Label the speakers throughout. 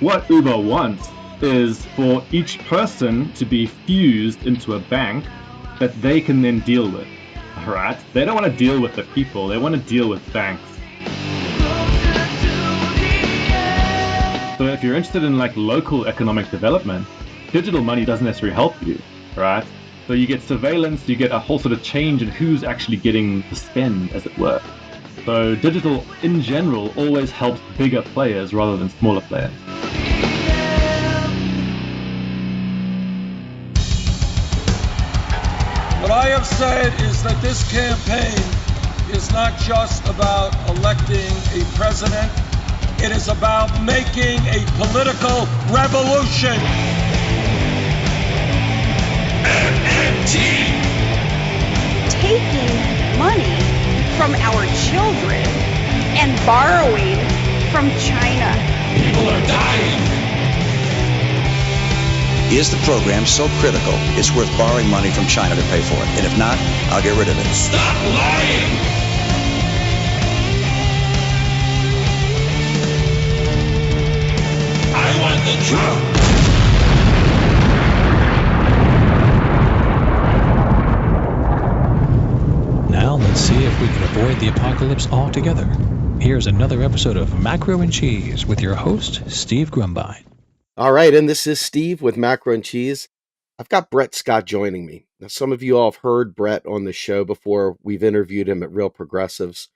Speaker 1: what Uber wants is for each person to be fused into a bank that they can then deal with. All right? They don't want to deal with the people. They want to deal with banks. So if you're interested in like local economic development, digital money doesn't necessarily help you, right? So you get surveillance, you get a whole sort of change in who's actually getting the spend, as it were. So digital, in general, always helps bigger players rather than smaller players.
Speaker 2: What I have said is that this campaign is not just about electing a president. It is about making a political revolution.
Speaker 3: MMT.
Speaker 4: Taking money from our children and borrowing from China.
Speaker 3: People are dying.
Speaker 5: Is the program so critical it's worth borrowing money from China to pay for it? And if not, I'll get rid of it.
Speaker 3: Stop lying! I want the truth!
Speaker 6: Now let's see if we can avoid the apocalypse altogether. Here's another episode of Macro and Cheese with your host, Steve Grumbine.
Speaker 7: All right, and this is Steve with Macro and Cheese. I've got Brett Scott joining me. Now, some of you all have heard Brett on the show before. We've interviewed him at Real Progressives.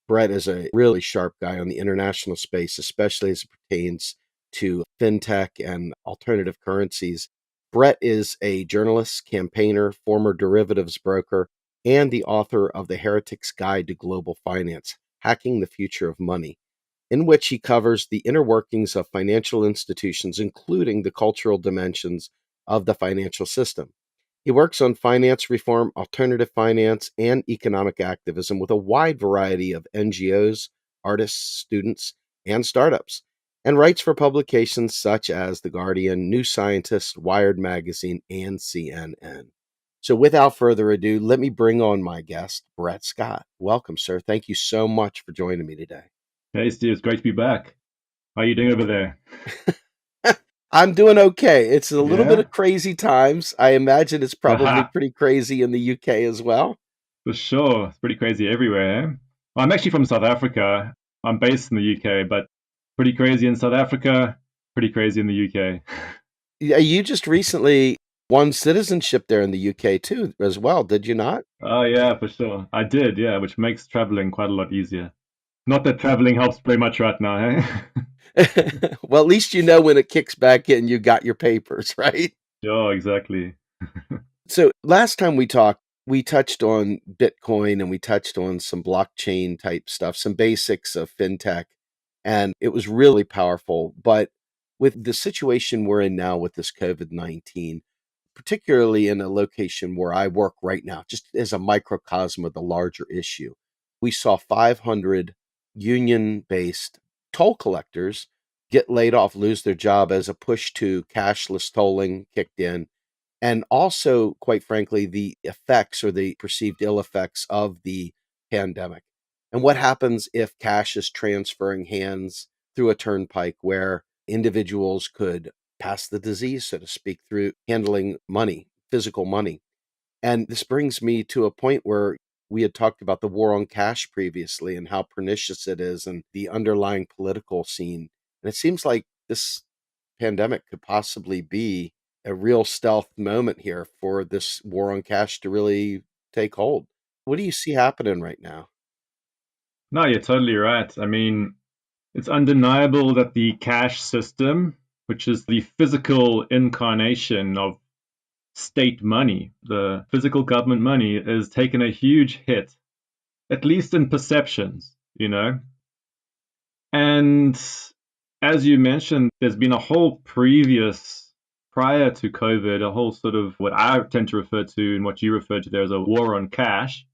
Speaker 7: Brett is a really sharp guy on the international space, especially as it pertains to fintech and alternative currencies. Brett is a journalist, campaigner, former derivatives broker, and the author of The Heretic's Guide to Global Finance, Hacking the Future of Money, in which he covers the inner workings of financial institutions, including the cultural dimensions of the financial system. He works on finance reform, alternative finance, and economic activism with a wide variety of NGOs, artists, students, and startups, and writes for publications such as The Guardian, New Scientist, Wired Magazine, and CNN. So without further ado, let me bring on my guest, Brett Scott. Welcome, sir. Thank you so much for joining me today.
Speaker 1: Hey, Steve, it's great to be back. How are you doing over there?
Speaker 7: I'm doing okay. It's a little
Speaker 1: Yeah?
Speaker 7: bit of crazy times. I imagine it's probably pretty crazy in the UK as well.
Speaker 1: For sure. It's pretty crazy everywhere. Well, I'm actually from South Africa. I'm based in the UK, but pretty crazy in South Africa, pretty crazy in the UK.
Speaker 7: Yeah, you just recently won citizenship there in the UK too, as well, did you not?
Speaker 1: Oh, yeah, for sure. I did, yeah, which makes traveling quite a lot easier. Not that traveling helps very much right now, eh?
Speaker 7: Well, at least you know when it kicks back in, you got your papers, right?
Speaker 1: Sure, exactly.
Speaker 7: So last time we talked, we touched on Bitcoin and we touched on some blockchain type stuff, some basics of fintech, and it was really powerful. But with the situation we're in now with this COVID-19, particularly in a location where I work right now, just as a microcosm of the larger issue, we saw 500 union-based toll collectors get laid off, lose their job as a push to cashless tolling kicked in. And also, quite frankly, the effects or the perceived ill effects of the pandemic. And what happens if cash is transferring hands through a turnpike where individuals could pass the disease, so to speak, through handling money, physical money. And this brings me to a point where we had talked about the war on cash previously and how pernicious it is and the underlying political scene. And it seems like this pandemic could possibly be a real stealth moment here for this war on cash to really take hold. What do you see happening right now?
Speaker 1: No, you're totally right. I mean, it's undeniable that the cash system, which is the physical incarnation of state money, the physical government money, has taken a huge hit, at least in perceptions, you know? And as you mentioned, there's been a whole prior to COVID, a whole sort of what I tend to refer to and what you refer to there as a war on cash,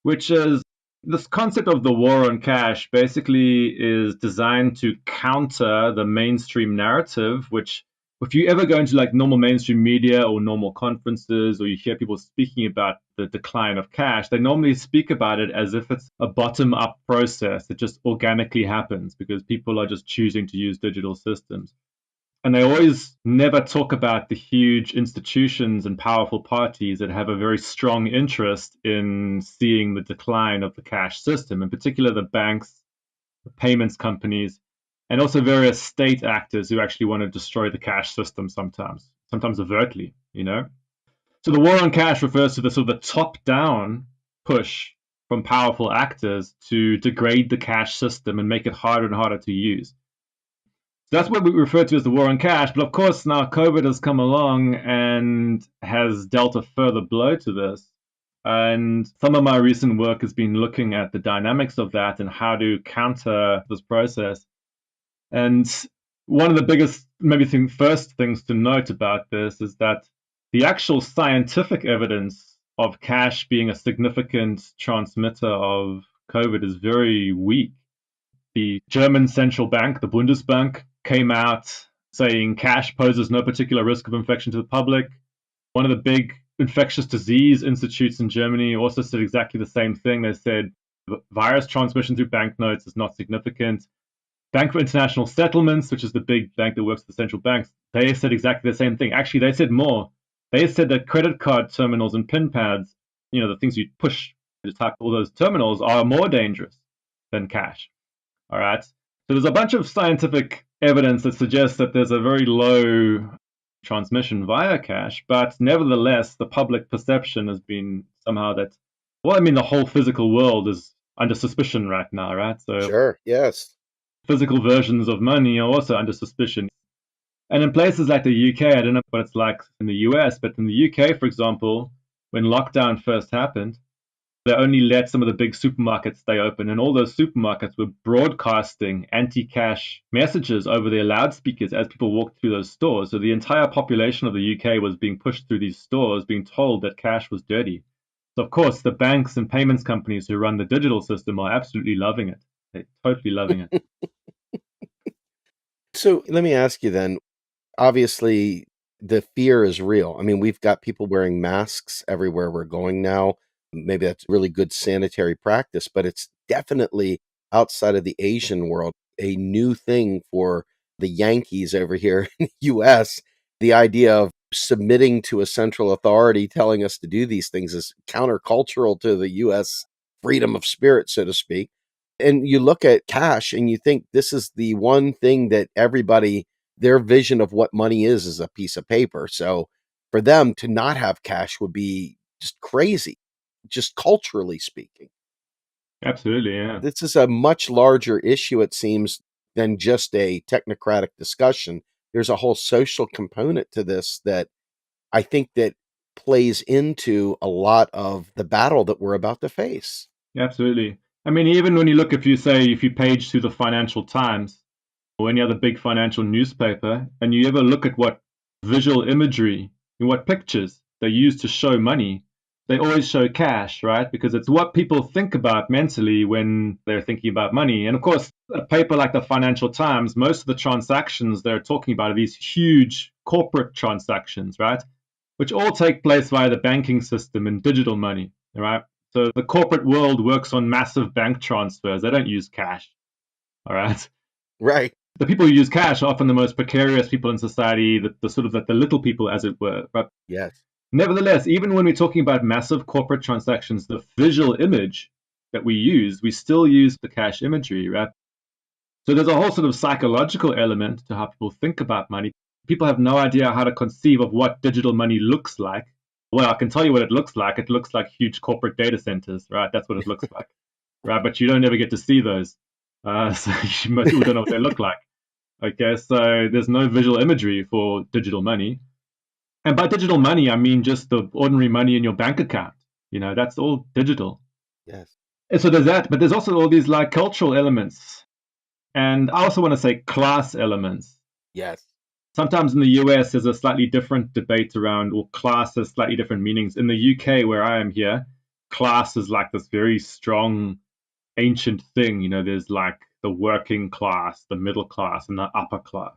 Speaker 1: which is this concept of the war on cash basically is designed to counter the mainstream narrative, which if you ever go into like normal mainstream media or normal conferences or you hear people speaking about the decline of cash, they normally speak about it as if it's a bottom-up process that just organically happens because people are just choosing to use digital systems. And they always never talk about the huge institutions and powerful parties that have a very strong interest in seeing the decline of the cash system, in particular the banks, the payments companies, and also various state actors who actually want to destroy the cash system sometimes overtly, So the war on cash refers to the sort of the top-down push from powerful actors to degrade the cash system and make it harder and harder to use. So that's what we refer to as the war on cash. But of course, now COVID has come along and has dealt a further blow to this. And some of my recent work has been looking at the dynamics of that and how to counter this process. And one of the biggest, first things to note about this is that the actual scientific evidence of cash being a significant transmitter of COVID is very weak. The German central bank, the Bundesbank, came out saying cash poses no particular risk of infection to the public. One of the big infectious disease institutes in Germany also said exactly the same thing. They said virus transmission through banknotes is not significant. Bank for International Settlements, which is the big bank that works with the central banks, they said exactly the same thing. Actually, they said more. They said that credit card terminals and PIN pads, the things you push to type all those terminals, are more dangerous than cash. All right. So there's a bunch of scientific evidence that suggests that there's a very low transmission via cash, but nevertheless, the public perception has been somehow that, the whole physical world is under suspicion right now, right? So
Speaker 7: Sure, yes.
Speaker 1: Physical versions of money are also under suspicion. And in places like the UK, I don't know what it's like in the US, but in the UK, for example, when lockdown first happened, they only let some of the big supermarkets stay open, and all those supermarkets were broadcasting anti-cash messages over their loudspeakers as people walked through those stores. So the entire population of the UK was being pushed through these stores, being told that cash was dirty. So of course, the banks and payments companies who run the digital system are absolutely loving it. They're totally loving it.
Speaker 7: So let me ask you then, obviously the fear is real. I mean, we've got people wearing masks everywhere we're going now. Maybe that's really good sanitary practice, but it's definitely outside of the Asian world, a new thing for the Yankees over here in the US. The idea of submitting to a central authority telling us to do these things is countercultural to the US freedom of spirit, so to speak. And you look at cash and you think this is the one thing that everybody, their vision of what money is a piece of paper. So for them to not have cash would be just crazy, just culturally speaking.
Speaker 1: Absolutely, yeah.
Speaker 7: This is a much larger issue, it seems, than just a technocratic discussion. There's a whole social component to this that I think that plays into a lot of the battle that we're about to face.
Speaker 1: Absolutely. I mean, even when you look, if you page through the Financial Times or any other big financial newspaper, and you ever look at what visual imagery and what pictures they use to show money, they always show cash, right? Because it's what people think about mentally when they're thinking about money. And of course, a paper like the Financial Times, most of the transactions they're talking about are these huge corporate transactions, right? Which all take place via the banking system and digital money, right? So the corporate world works on massive bank transfers. They don't use cash. All right.
Speaker 7: Right.
Speaker 1: The people who use cash are often the most precarious people in society, the sort of the little people, as it were. But
Speaker 7: yes.
Speaker 1: Nevertheless, even when we're talking about massive corporate transactions, the visual image that we still use the cash imagery, right? So there's a whole sort of psychological element to how people think about money. People have no idea how to conceive of what digital money looks like. Well, I can tell you what it looks like. It looks like huge corporate data centers, right? That's what it looks like, right? But you don't ever get to see those. So most people don't know what they look like. Okay, so there's no visual imagery for digital money. And by digital money, I mean just the ordinary money in your bank account. That's all digital.
Speaker 7: Yes.
Speaker 1: And so there's that, but there's also all these like cultural elements. And I also want to say class elements.
Speaker 7: Yes.
Speaker 1: Sometimes in the US, there's a slightly different debate around, or class has slightly different meanings. In the UK, where I am here, class is like this very strong, ancient thing. There's like the working class, the middle class, and the upper class.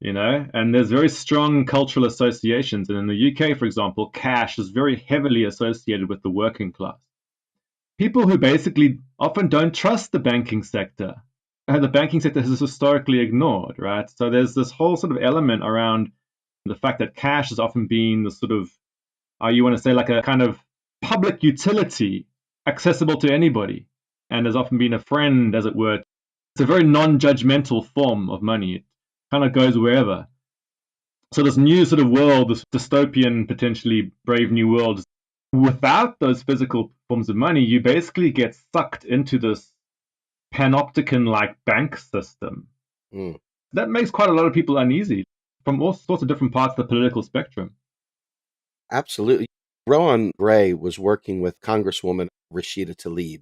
Speaker 1: And there's very strong cultural associations. And in the UK, for example, cash is very heavily associated with the working class. People who basically often don't trust the banking sector. the banking sector has historically ignored, right? So there's this whole sort of element around the fact that cash has often been the sort of, you want to say, like a kind of public utility accessible to anybody, and has often been a friend, as it were. It's a very non-judgmental form of money. It kind of goes wherever. So this new sort of world, this dystopian, potentially brave new world, without those physical forms of money, you basically get sucked into this panopticon-like bank system.
Speaker 7: Mm.
Speaker 1: That makes quite a lot of people uneasy from all sorts of different parts of the political spectrum.
Speaker 7: Absolutely. Rowan Gray was working with Congresswoman Rashida Tlaib,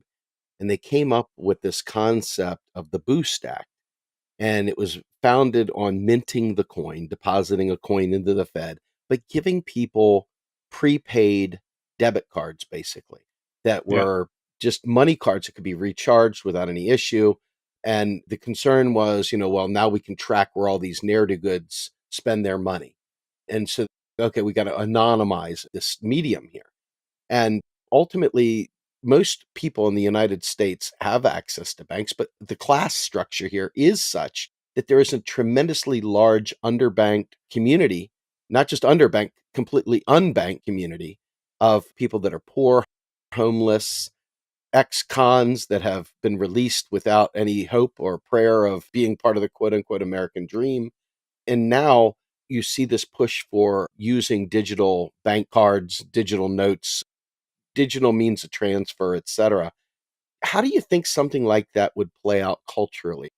Speaker 7: and they came up with this concept of the Boost Act. And it was founded on minting the coin, depositing a coin into the Fed, but giving people prepaid debit cards, basically, that were just money cards that could be recharged without any issue. And the concern was, well, now we can track where all these ne'er-do-goods spend their money. And so, okay, we got to anonymize this medium here. And ultimately, most people in the United States have access to banks, but the class structure here is such that there is a tremendously large underbanked community, not just underbanked, completely unbanked community of people that are poor, homeless, ex-cons that have been released without any hope or prayer of being part of the quote-unquote American dream. And now you see this push for using digital bank cards, digital notes, digital means of transfer, etc. How do you think something like that would play out culturally?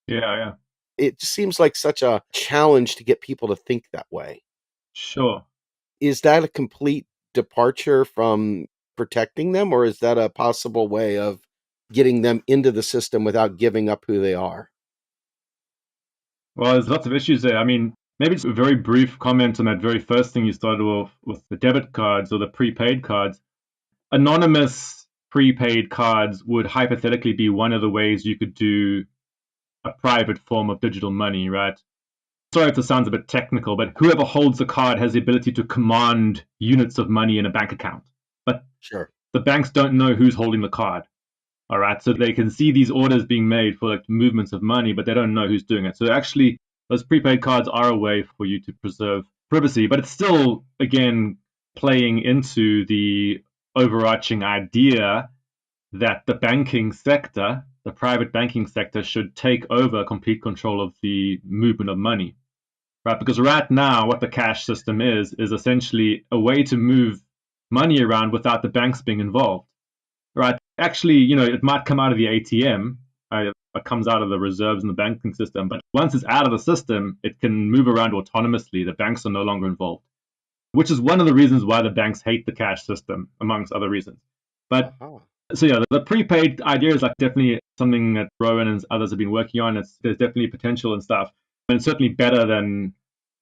Speaker 1: Yeah.
Speaker 7: It just seems like such a challenge to get people to think that way.
Speaker 1: Sure.
Speaker 7: Is that a complete departure from protecting them, or is that a possible way of getting them into the system without giving up who they are?
Speaker 1: Well, there's lots of issues there. I mean, maybe just a very brief comment on that very first thing you started with the debit cards or the prepaid cards. Anonymous prepaid cards would hypothetically be one of the ways you could do a private form of digital money, right? Sorry if this sounds a bit technical, but whoever holds the card has the ability to command units of money in a bank account. But
Speaker 7: Sure.
Speaker 1: the banks don't know who's holding the card. All right, so they can see these orders being made for like movements of money, but they don't know who's doing it. So actually, those prepaid cards are a way for you to preserve privacy, but it's still, again, playing into the overarching idea that the banking sector, the private banking sector, should take over complete control of the movement of money, right? Because right now, what the cash system is essentially a way to move money around without the banks being involved, right? Actually, it might come out of the ATM, it comes out of the reserves in the banking system, but once it's out of the system, it can move around autonomously. The banks are no longer involved, which is one of the reasons why the banks hate the cash system, amongst other reasons. But so yeah, the prepaid idea is like definitely something that Rowan and others have been working on. There's definitely potential and stuff, and it's certainly better than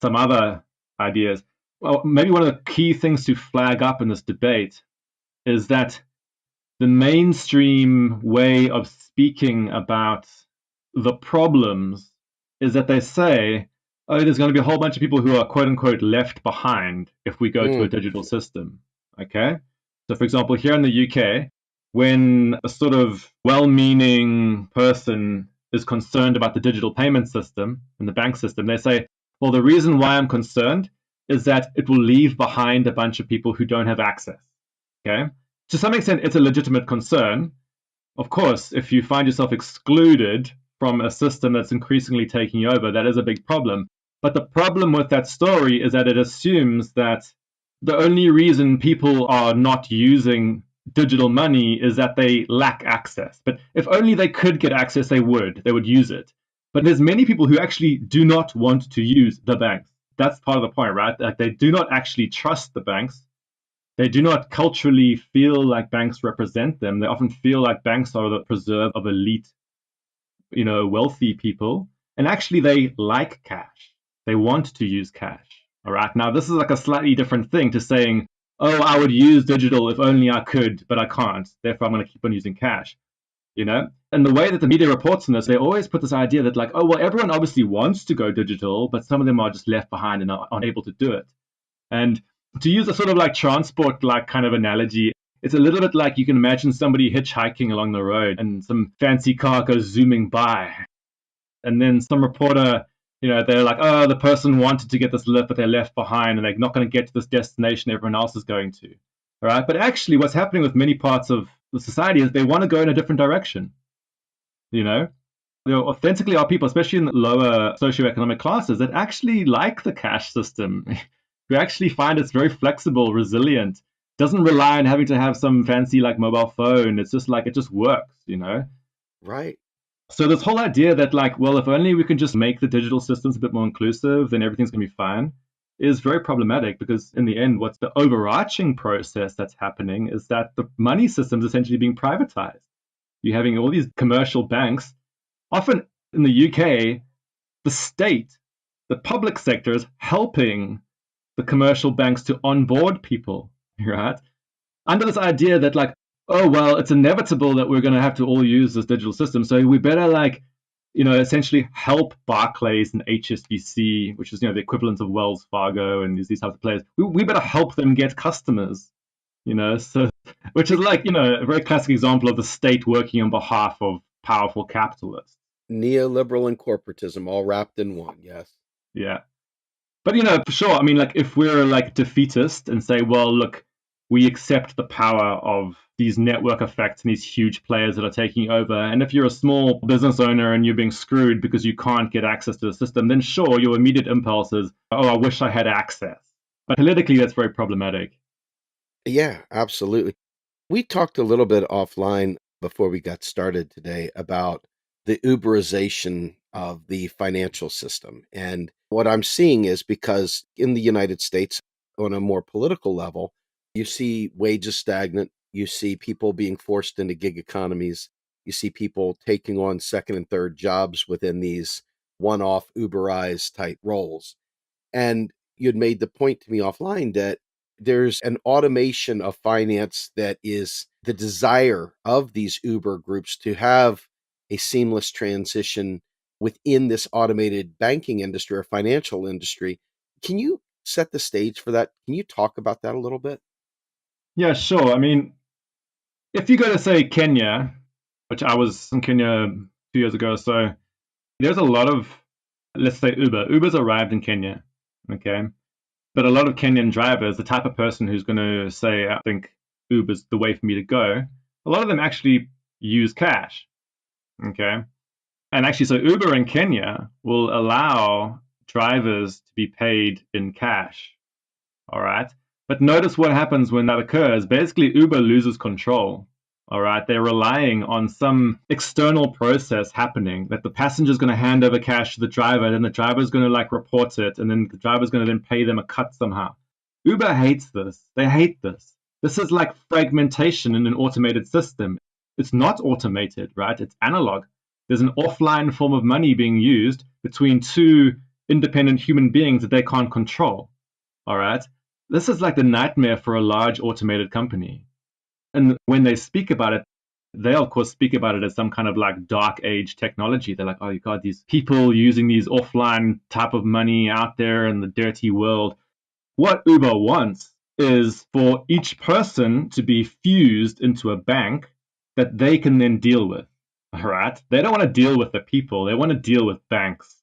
Speaker 1: some other ideas. Well, maybe one of the key things to flag up in this debate is that the mainstream way of speaking about the problems is that they say, oh, there's going to be a whole bunch of people who are quote unquote left behind if we go to a digital system. Okay? So, for example, here in the UK, when a sort of well-meaning person is concerned about the digital payment system and the bank system, they say, well, the reason why I'm concerned is that it will leave behind a bunch of people who don't have access. Okay? To some extent, it's a legitimate concern. Of course, if you find yourself excluded from a system that's increasingly taking you over, that is a big problem. But the problem with that story is that it assumes that the only reason people are not using digital money is that they lack access. But if only they could get access, they would use it. But there's many people who actually do not want to use the banks. That's part of the point, right? Like they do not actually trust the banks. They do not culturally feel like banks represent them. They often feel like banks are the preserve of elite, wealthy people. And actually, they like cash. They want to use cash. All right. Now, this is like a slightly different thing to saying, oh, I would use digital if only I could, but I can't. Therefore, I'm going to keep on using cash. And the way that the media reports on this, they always put this idea that like, oh, well, everyone obviously wants to go digital, but some of them are just left behind and are unable to do it. And to use a sort of like transport like kind of analogy, It's a little bit like you can imagine somebody hitchhiking along the road and some fancy car goes zooming by. And then some reporter, they're like, oh, the person wanted to get this lift, but they're left behind and they're not going to get to this destination everyone else is going to. All right. But actually, what's happening with many parts of the society is they want to go in a different direction. There authentically are people, especially in the lower socioeconomic classes, that actually like the cash system, who actually find it's very flexible, resilient, doesn't rely on having to have some fancy like mobile phone. It's just like it just works,
Speaker 7: Right.
Speaker 1: So this whole idea that like, well, if only we can just make the digital systems a bit more inclusive, then everything's going to be fine, is very problematic, because in the end, what's the overarching process that's happening is that the money system is essentially being privatized. You're having all these commercial banks. Often in the UK, the state, the public sector is helping the commercial banks to onboard people, right? Under this idea that like, oh, well, it's inevitable that we're going to have to all use this digital system. So we better essentially help Barclays and HSBC, which is, the equivalent of Wells Fargo and these types of players. We better help them get customers, so which is like, a very classic example of the state working on behalf of powerful capitalists.
Speaker 7: Neoliberal and corporatism all wrapped in one. Yes.
Speaker 1: Yeah. But, for sure, I mean, like if we're like defeatist and say, well, look, we accept the power of these network effects and these huge players that are taking over. And if you're a small business owner and you're being screwed because you can't get access to the system, then sure, your immediate impulse is, oh, I wish I had access. But politically, that's very problematic.
Speaker 7: Yeah, absolutely. We talked a little bit offline before we got started today about the Uberization of the financial system. And what I'm seeing is, because in the United States, on a more political level, you see wages stagnant. You see people being forced into gig economies. You see people taking on second and third jobs within these one-off Uberized type roles. And you'd made the point to me offline that there's an automation of finance that is the desire of these Uber groups to have a seamless transition within this automated banking industry or financial industry. Can you set the stage for that? Can you talk about that a little bit?
Speaker 1: Yeah, sure. I mean, if you go to, say, Kenya, which I was in Kenya 2 years ago, so there's a lot of, let's say, Uber's arrived in Kenya, okay? But a lot of Kenyan drivers, the type of person who's going to say, I think Uber's the way for me to go, a lot of them actually use cash, okay? And actually, so Uber in Kenya will allow drivers to be paid in cash, all right? But notice what happens when that occurs. Basically, Uber loses control. All right. They're relying on some external process happening that the passenger's going to hand over cash to the driver, then the driver's going to like report it, and then the driver's going to then pay them a cut somehow. Uber hates this. They hate this. This is like fragmentation in an automated system. It's not automated, right? It's analog. There's an offline form of money being used between two independent human beings that they can't control. All right. This is like the nightmare for a large automated company. And when they speak about it, they of course speak about it as some kind of like dark age technology. They're like, oh, you got these people using these offline type of money out there in the dirty world. What Uber wants is for each person to be fused into a bank that they can then deal with. All right. They don't want to deal with the people. They want to deal with banks.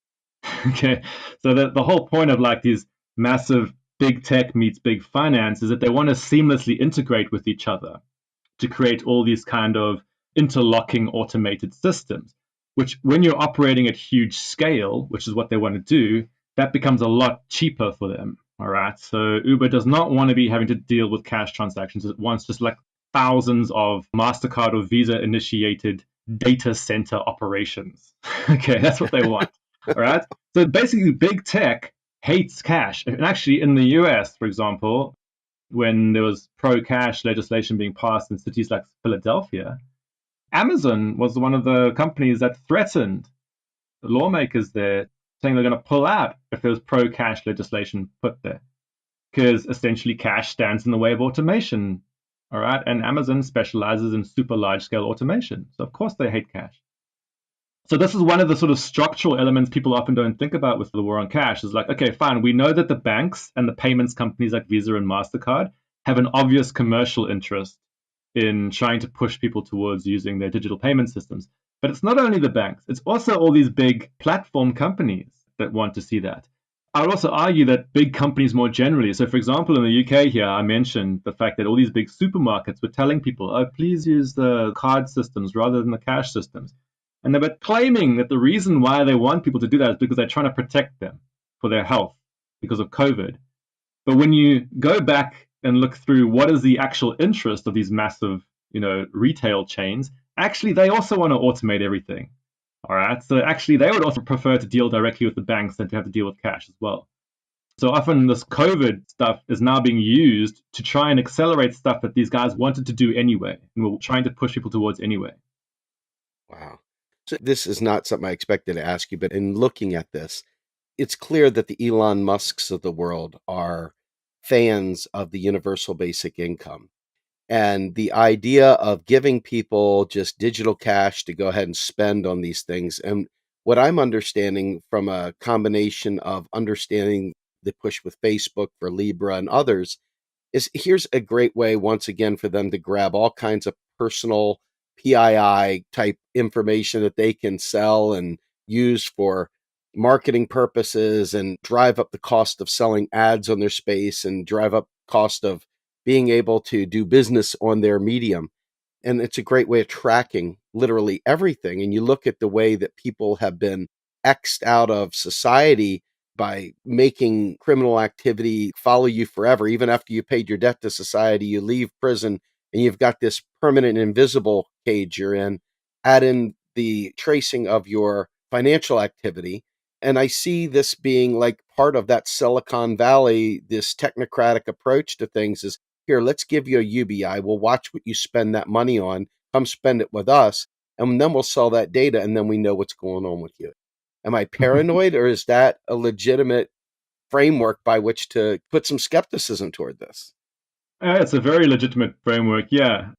Speaker 1: Okay. So the whole point of like these massive big tech meets big finance is that they want to seamlessly integrate with each other to create all these kind of interlocking automated systems, which when you're operating at huge scale, which is what they want to do, that becomes a lot cheaper for them. All right. So Uber does not want to be having to deal with cash transactions. It wants just like thousands of MasterCard or Visa initiated data center operations. Okay. That's what they want. All right. So basically big tech hates cash. And actually, in the US, for example, when there was pro-cash legislation being passed in cities like Philadelphia, Amazon was one of the companies that threatened the lawmakers there, saying they're going to pull out if there was pro-cash legislation put there, because essentially cash stands in the way of automation. All right, and Amazon specializes in super large-scale automation, so of course they hate cash. So this is one of the sort of structural elements people often don't think about with the war on cash. Is like, okay, fine, we know that the banks and the payments companies like Visa and MasterCard have an obvious commercial interest in trying to push people towards using their digital payment systems. But it's not only the banks, it's also all these big platform companies that want to see that. I would also argue that big companies more generally. So, for example, in the UK here, I mentioned the fact that all these big supermarkets were telling people, oh, please use the card systems rather than the cash systems. And they were claiming that the reason why they want people to do that is because they're trying to protect them for their health because of COVID. But when you go back and look through what is the actual interest of these massive, retail chains, actually, they also want to automate everything. All right. So actually, they would also prefer to deal directly with the banks than to have to deal with cash as well. So often this COVID stuff is now being used to try and accelerate stuff that these guys wanted to do anyway and were trying to push people towards anyway.
Speaker 7: Wow. So this is not something I expected to ask you, but in looking at this, it's clear that the Elon Musks of the world are fans of the universal basic income. And the idea of giving people just digital cash to go ahead and spend on these things. And what I'm understanding from a combination of understanding the push with Facebook for Libra and others is here's a great way, once again, for them to grab all kinds of personal PII type information that they can sell and use for marketing purposes and drive up the cost of selling ads on their space and drive up cost of being able to do business on their medium. And it's a great way of tracking literally everything. And you look at the way that people have been X'd out of society by making criminal activity follow you forever. Even after you paid your debt to society, you leave prison and you've got this permanent invisible cage you're in. Add in the tracing of your financial activity. And I see this being like part of that Silicon Valley, this technocratic approach to things is, here, let's give you a UBI. We'll watch what you spend that money on. Come spend it with us. And then we'll sell that data and then we know what's going on with you. Am I paranoid or is that a legitimate framework by which to put some skepticism toward this?
Speaker 1: It's a very legitimate framework, yeah.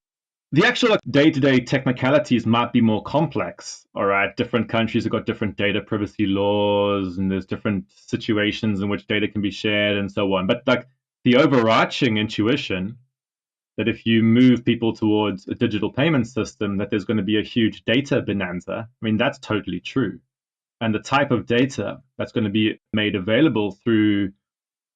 Speaker 1: The actual day-to-day technicalities might be more complex, all right? Different countries have got different data privacy laws and there's different situations in which data can be shared and so on. But like the overarching intuition that if you move people towards a digital payment system, that there's going to be a huge data bonanza, I mean, that's totally true. And the type of data that's going to be made available through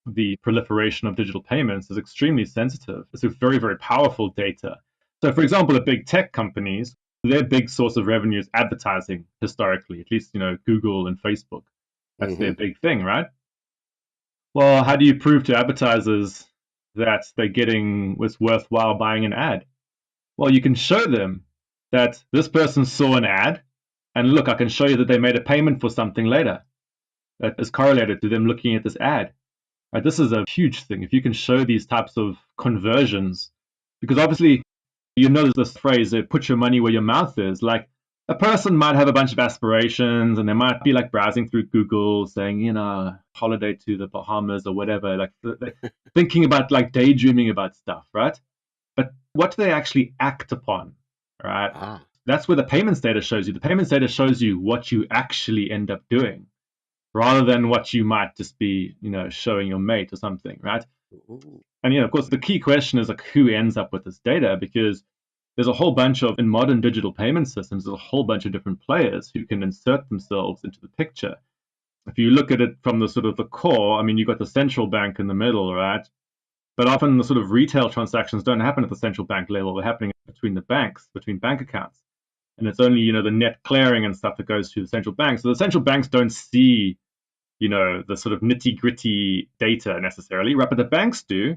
Speaker 1: the proliferation of digital payments is extremely sensitive. It's a very, very powerful data. So, for example, the big tech companies, their big source of revenue is advertising historically, at least, Google and Facebook. That's their big thing, right? Well, how do you prove to advertisers that they're getting what's worthwhile buying an ad? Well, you can show them that this person saw an ad, and look, I can show you that they made a payment for something later that is correlated to them looking at this ad. Right? This is a huge thing. If you can show these types of conversions, because obviously, there's this phrase, put your money where your mouth is. Like a person might have a bunch of aspirations and they might be like browsing through Google saying, holiday to the Bahamas or whatever, like thinking about like daydreaming about stuff, right? But what do they actually act upon, right? That's where the payments data shows you. The payments data shows you what you actually end up doing rather than what you might just be, showing your mate or something, right? And, of course, the key question is like who ends up with this data, because there's a whole bunch of, in modern digital payment systems, there's a whole bunch of different players who can insert themselves into the picture. If you look at it from the sort of the core, I mean, you've got the central bank in the middle, right? But often the sort of retail transactions don't happen at the central bank level. They're happening between the banks, between bank accounts. And it's only, the net clearing and stuff that goes to the central bank. So the central banks don't see, the sort of nitty-gritty data necessarily, right? But the banks do.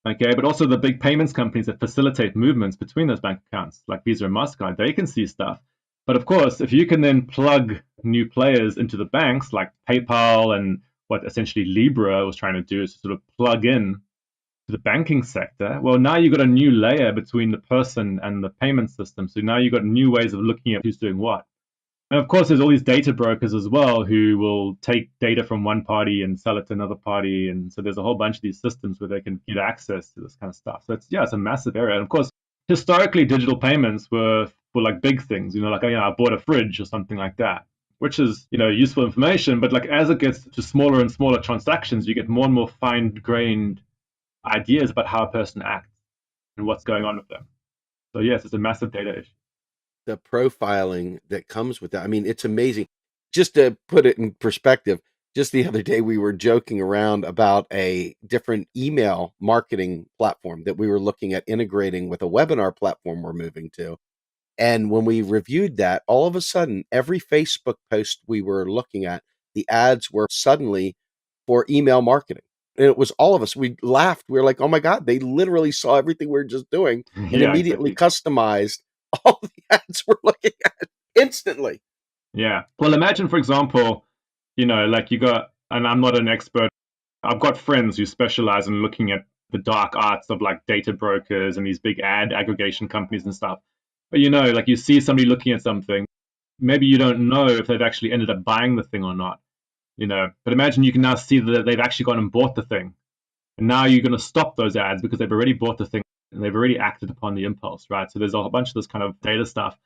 Speaker 1: Okay, but also the big payments companies that facilitate movements between those bank accounts, like Visa and MasterCard, they can see stuff. But of course, if you can then plug new players into the banks, like PayPal and what essentially Libra was trying to do is to sort of plug in to the banking sector, well, now you've got a new layer between the person and the payment system. So now you've got new ways of looking at who's doing what. And of course, there's all these data brokers as well who will take data from one party and sell it to another party. And so there's a whole bunch of these systems where they can get access to this kind of stuff. So it's a massive area. And of course, historically, digital payments were for like big things, like, I bought a fridge or something like that, which is, useful information. But like as it gets to smaller and smaller transactions, you get more and more fine-grained ideas about how a person acts and what's going on with them. So yes, it's a massive data issue.
Speaker 7: The profiling that comes with that. I mean, it's amazing. Just to put it in perspective, just the other day we were joking around about a different email marketing platform that we were looking at integrating with a webinar platform we're moving to. And when we reviewed that, all of a sudden, every Facebook post we were looking at, the ads were suddenly for email marketing. And it was all of us. We laughed. We were like, oh my God, they literally saw everything we were just doing and
Speaker 1: Yeah,
Speaker 7: immediately
Speaker 1: exactly.
Speaker 7: customized all the ads we're looking at instantly.
Speaker 1: Yeah. Well, imagine, for example, like you got, and I'm not an expert, I've got friends who specialize in looking at the dark arts of like data brokers and these big ad aggregation companies and stuff. But like you see somebody looking at something, maybe you don't know if they've actually ended up buying the thing or not, But imagine you can now see that they've actually gone and bought the thing. And now you're going to stop those ads because they've already bought the thing and they've already acted upon the impulse, right? So there's a whole bunch of this kind of data stuff,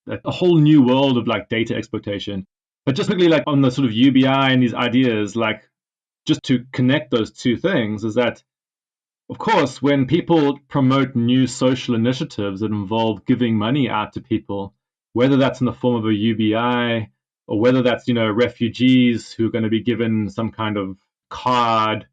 Speaker 1: a whole new world of like data exploitation. But just quickly, like on the sort of UBI and these ideas, like just to connect those two things is that, of course, when people promote new social initiatives that involve giving money out to people, whether that's in the form of a UBI or whether that's, refugees who are going to be given some kind of card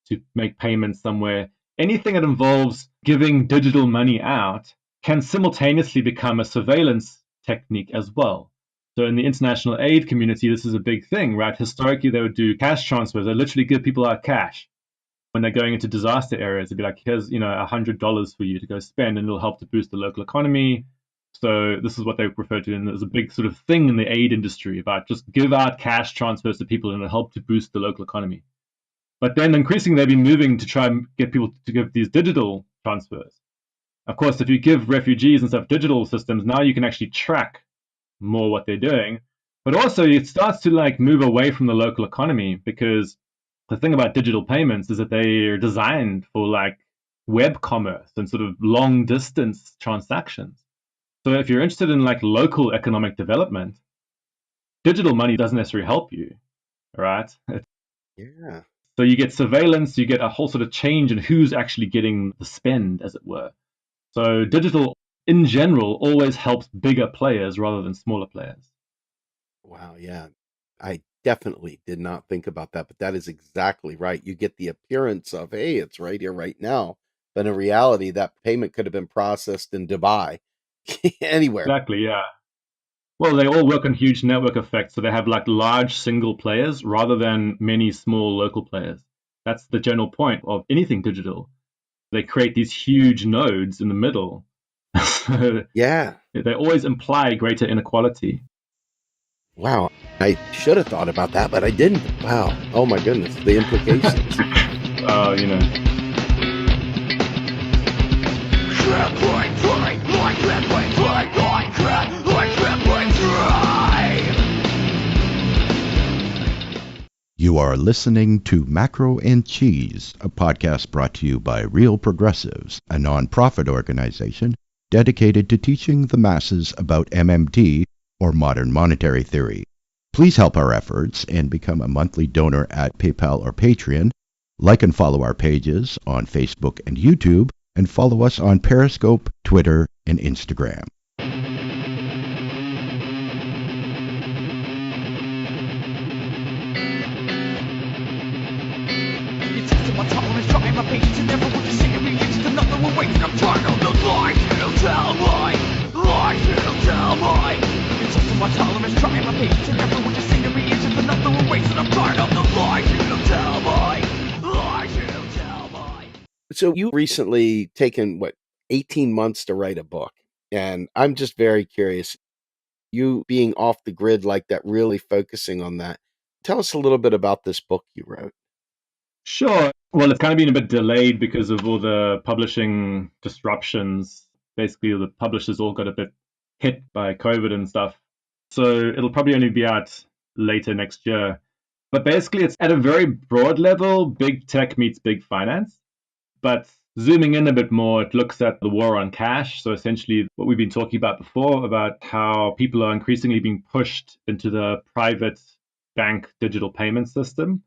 Speaker 1: to make payments somewhere, anything that involves giving digital money out can simultaneously become a surveillance technique as well. So in the international aid community, this is a big thing, right? Historically, they would do cash transfers. They literally give people out cash when they're going into disaster areas. They'd be like, here's, $100 for you to go spend, and it'll help to boost the local economy. So this is what they refer to, and there's a big sort of thing in the aid industry about just give out cash transfers to people and it'll help to boost the local economy. But then increasingly they've been moving to try and get people to give these digital transfers. Of course, if you give refugees and stuff digital systems, now you can actually track more what they're doing. But also it starts to like move away from the local economy, because the thing about digital payments is that they are designed for like web commerce and sort of long distance transactions. So if you're interested in like local economic development, digital money doesn't necessarily help you, right?
Speaker 7: Yeah.
Speaker 1: So you get surveillance, you get a whole sort of change in who's actually getting the spend, as it were. So digital, in general, always helps bigger players rather than smaller players.
Speaker 7: Wow. Yeah. I definitely did not think about that, but that is exactly right. You get the appearance of, hey, it's right here, right now. But in reality, that payment could have been processed in Dubai, anywhere.
Speaker 1: Exactly, yeah. Well, they all work on huge network effects, so they have like large single players rather than many small local players. That's the general point of anything digital. They create these huge nodes in the middle. So
Speaker 7: Yeah.
Speaker 1: they always imply greater inequality.
Speaker 7: Wow. I should have thought about that, but I didn't. Wow. Oh my goodness. The implications.
Speaker 1: You know.
Speaker 8: You are listening to Macro and Cheese, a podcast brought to you by Real Progressives, a nonprofit organization dedicated to teaching the masses about MMT, or modern monetary theory. Please help our efforts and become a monthly donor at PayPal or Patreon. Like and follow our pages on Facebook and YouTube, and follow us on Periscope, Twitter, and Instagram.
Speaker 7: So you recently taken 18 months to write a book, and I'm just very curious. You being off the grid like that, really focusing on that. Tell us a little bit about this book you wrote.
Speaker 1: Sure. Well, it's kind of been a bit delayed because of all the publishing disruptions. Basically, the publishers all got a bit hit by COVID and stuff. So it'll probably only be out later next year. But basically, it's at a very broad level, big tech meets big finance. But zooming in a bit more, it looks at the war on cash. So essentially, what we've been talking about before, about how people are increasingly being pushed into the private bank digital payment system,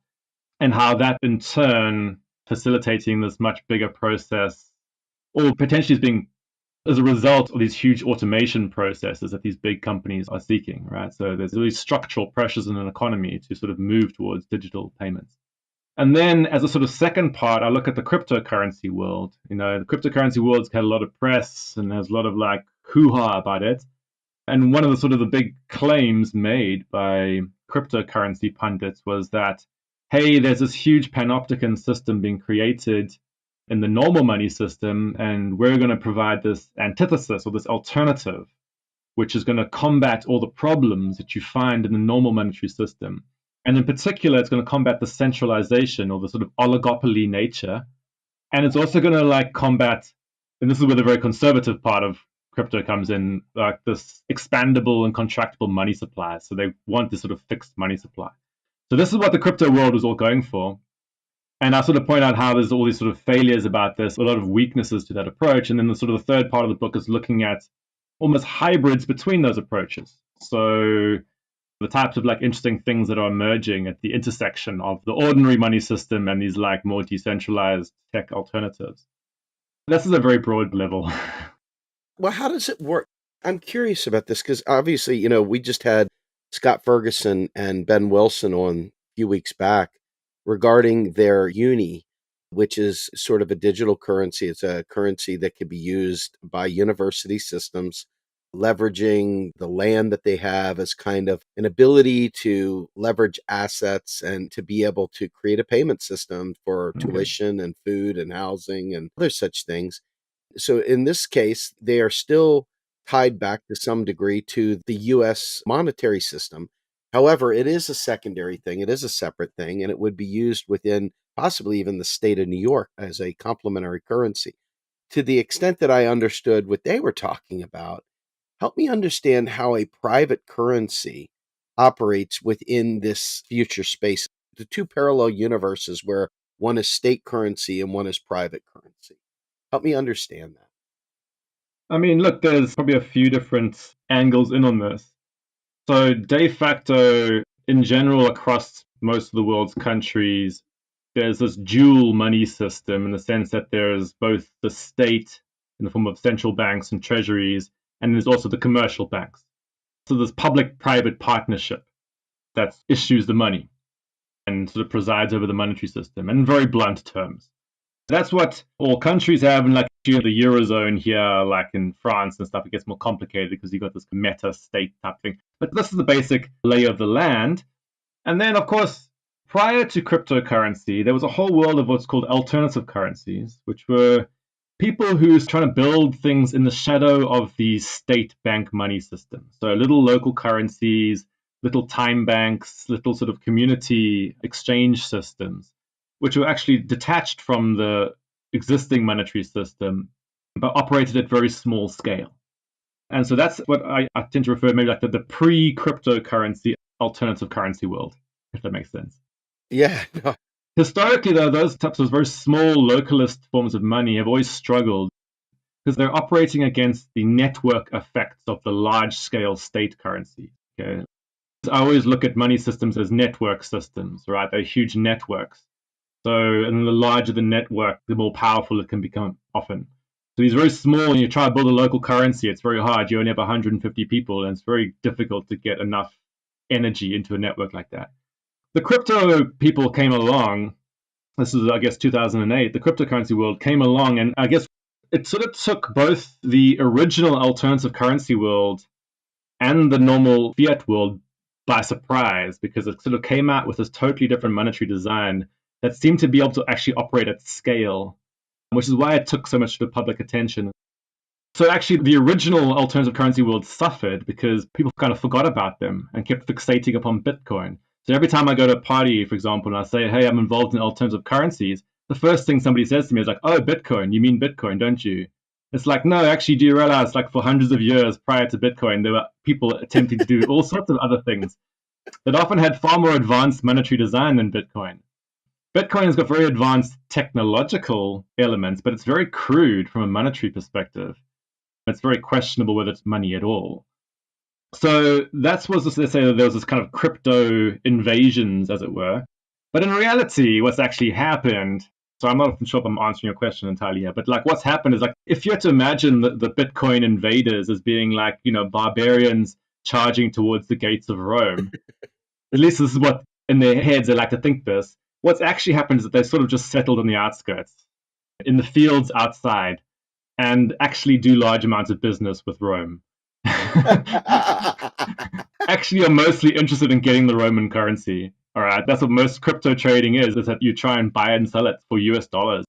Speaker 1: and how that in turn facilitating this much bigger process, or potentially is being as a result of these huge automation processes that these big companies are seeking, right? So there's these structural pressures in an economy to sort of move towards digital payments. And then as a sort of second part, I look at the cryptocurrency world. The cryptocurrency world's had a lot of press and there's a lot of like hoo-ha about it. And one of the sort of the big claims made by cryptocurrency pundits was that, hey, there's this huge panopticon system being created in the normal money system, and we're going to provide this antithesis or this alternative, which is going to combat all the problems that you find in the normal monetary system. And in particular, it's going to combat the centralization or the sort of oligopoly nature. And it's also going to like combat, and this is where the very conservative part of crypto comes in, like this expandable and contractible money supply. So they want this sort of fixed money supply. So this is what the crypto world was all going for. And I sort of point out how there's all these sort of failures about this, a lot of weaknesses to that approach. And then the sort of the third part of the book is looking at almost hybrids between those approaches. So the types of like interesting things that are emerging at the intersection of the ordinary money system and these like more decentralized tech alternatives. This is a very broad level.
Speaker 7: Well, how does it work? I'm curious about this because obviously, we just had Scott Ferguson and Ben Wilson on a few weeks back regarding their uni, which is sort of a digital currency. It's a currency that can be used by university systems, leveraging the land that they have as kind of an ability to leverage assets and to be able to create a payment system for tuition and food and housing and other such things. So in this case, they are still tied back to some degree to the US monetary system. However, it is a secondary thing. It is a separate thing, and it would be used within possibly even the state of New York as a complementary currency. To the extent that I understood what they were talking about, help me understand how a private currency operates within this future space, the two parallel universes where one is state currency and one is private currency. Help me understand that.
Speaker 1: I mean, look, there's probably a few different angles in on this. So de facto, in general, across most of the world's countries, there's this dual money system in the sense that there's both the state in the form of central banks and treasuries, and there's also the commercial banks. So there's public-private partnership that issues the money and sort of presides over the monetary system in very blunt terms. That's what all countries have, and like the Eurozone here, like in France and stuff, it gets more complicated because you've got this meta state type thing. But this is the basic lay of the land. And then, of course, prior to cryptocurrency, there was a whole world of what's called alternative currencies, which were people who's trying to build things in the shadow of the state bank money system. So little local currencies, little time banks, little sort of community exchange systems, which were actually detached from the existing monetary system, but operated at very small scale. And so that's what I tend to refer maybe like the pre-cryptocurrency alternative currency world, if that makes sense.
Speaker 7: Yeah.
Speaker 1: Historically, though, those types of very small localist forms of money have always struggled because they're operating against the network effects of the large-scale state currency. Okay? I always look at money systems as network systems, right? They're huge networks. So, and the larger the network, the more powerful it can become often. So these very small, and you try to build a local currency, it's very hard. You only have 150 people, and it's very difficult to get enough energy into a network like that. The crypto people came along. This is, I guess, 2008. The cryptocurrency world came along, and I guess it sort of took both the original alternative currency world and the normal fiat world by surprise, because it sort of came out with this totally different monetary design that seemed to be able to actually operate at scale, which is why it took so much of public attention. So actually, the original alternative currency world suffered because people kind of forgot about them and kept fixating upon Bitcoin. So every time I go to a party, for example, and I say, hey, I'm involved in alternative currencies, the first thing somebody says to me is like, oh, Bitcoin, you mean Bitcoin, don't you? It's like, no, actually, do you realize like for hundreds of years prior to Bitcoin, there were people attempting to do all sorts of other things that often had far more advanced monetary design than Bitcoin. Bitcoin has got very advanced technological elements, but it's very crude from a monetary perspective. It's very questionable whether it's money at all. So that's what they say that there was this kind of crypto invasions, as it were. But in reality, what's actually happened So I'm not sure if I'm answering your question entirely here, but like what's happened is like if you had to imagine the Bitcoin invaders as being like, barbarians charging towards the gates of Rome, at least this is what in their heads they like to think this. What's actually happened is that they sort of just settled on the outskirts, in the fields outside, and actually do large amounts of business with Rome. Actually are mostly interested in getting the Roman currency. All right, that's what most crypto trading is that you try and buy and sell it for US dollars.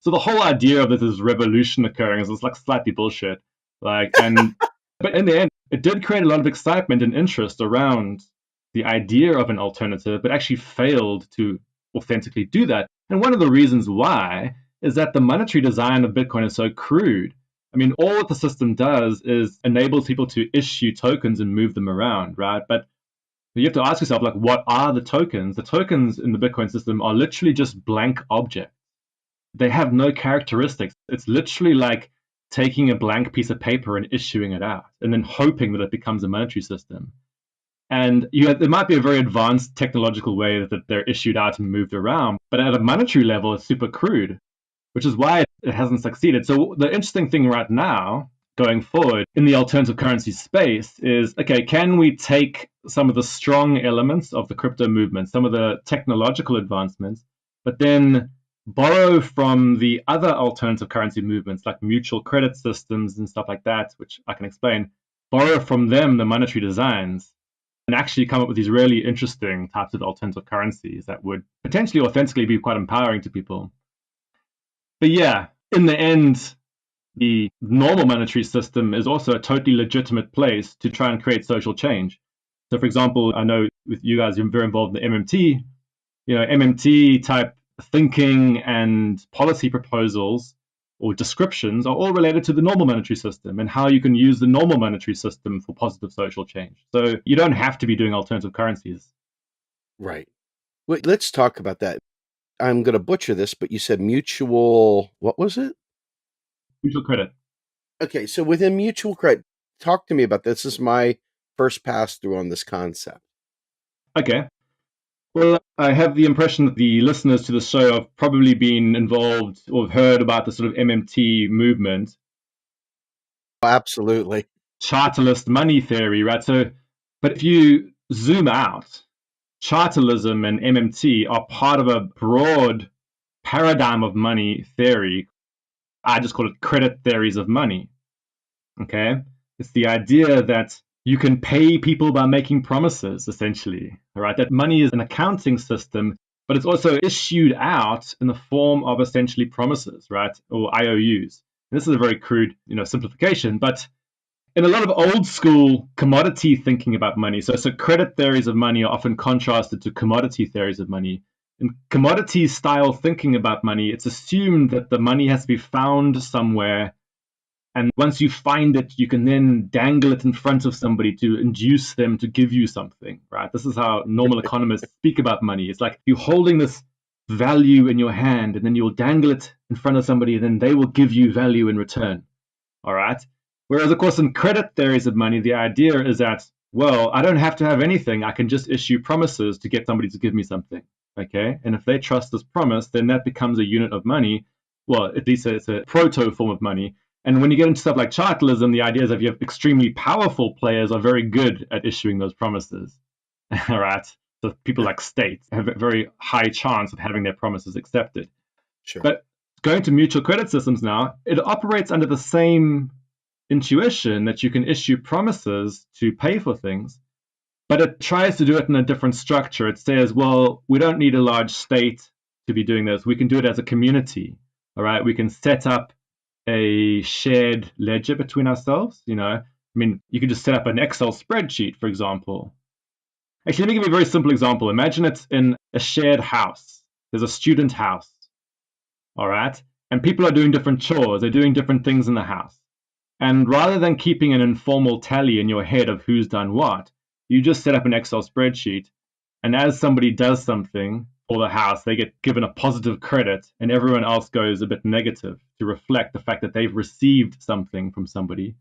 Speaker 1: So the whole idea of this revolution occurring is like slightly bullshit. But in the end, it did create a lot of excitement and interest around the idea of an alternative, but actually failed to authentically do that. And one of the reasons why is that the monetary design of Bitcoin is so crude. I mean, all that the system does is enables people to issue tokens and move them around, right? But you have to ask yourself, like, what are the tokens? The tokens in the Bitcoin system are literally just blank objects. They have no characteristics. It's literally like taking a blank piece of paper and issuing it out and then hoping that it becomes a monetary system. And there might be a very advanced technological way that they're issued out and moved around, but at a monetary level, it's super crude, which is why it hasn't succeeded. So the interesting thing right now, going forward in the alternative currency space is, okay, can we take some of the strong elements of the crypto movement, some of the technological advancements, but then borrow from the other alternative currency movements like mutual credit systems and stuff like that, which I can explain, borrow from them the monetary designs and actually come up with these really interesting types of alternative currencies that would potentially authentically be quite empowering to people. But yeah, in the end, the normal monetary system is also a totally legitimate place to try and create social change. So, for example, I know with you guys, you're very involved in the MMT. MMT type thinking and policy proposals or descriptions are all related to the normal monetary system and how you can use the normal monetary system for positive social change. So you don't have to be doing alternative currencies.
Speaker 7: Right. Wait, let's talk about that. I'm going to butcher this, but you said mutual, what was it?
Speaker 1: Mutual credit.
Speaker 7: Okay, so within mutual credit, talk to me about this. This is my first pass through on this concept.
Speaker 1: Okay. Well, I have the impression that the listeners to the show have probably been involved or heard about the sort of MMT movement.
Speaker 7: Absolutely.
Speaker 1: Chartalist money theory, right? So, but if you zoom out, chartalism and MMT are part of a broad paradigm of money theory. I just call it credit theories of money. Okay? It's the idea that you can pay people by making promises, essentially, right? That money is an accounting system, but it's also issued out in the form of essentially promises, right? Or IOUs. And this is a very crude, simplification, but in a lot of old school commodity thinking about money, so credit theories of money are often contrasted to commodity theories of money. In commodity style thinking about money, it's assumed that the money has to be found somewhere. And once you find it, you can then dangle it in front of somebody to induce them to give you something, right? This is how normal economists speak about money. It's like you're holding this value in your hand, and then you'll dangle it in front of somebody, and then they will give you value in return, all right? Whereas, of course, in credit theories of money, the idea is that, well, I don't have to have anything. I can just issue promises to get somebody to give me something, okay? And if they trust this promise, then that becomes a unit of money. Well, at least it's a proto form of money. And when you get into stuff like chartalism, the idea is that you have extremely powerful players are very good at issuing those promises, all right? So people like states have a very high chance of having their promises accepted.
Speaker 7: Sure.
Speaker 1: But going to mutual credit systems now, it operates under the same intuition that you can issue promises to pay for things, but it tries to do it in a different structure. It says, well, we don't need a large state to be doing this. We can do it as a community, all right? We can set up a shared ledger between ourselves, I mean, you could just set up an Excel spreadsheet, for example. Actually, let me give you a very simple example. Imagine it's in a shared house. There's a student house, all right? And people are doing different chores. They're doing different things in the house. And rather than keeping an informal tally in your head of who's done what, you just set up an Excel spreadsheet. And as somebody does something for the house, they get given a positive credit, and everyone else goes a bit negative to reflect the fact that they've received something from somebody,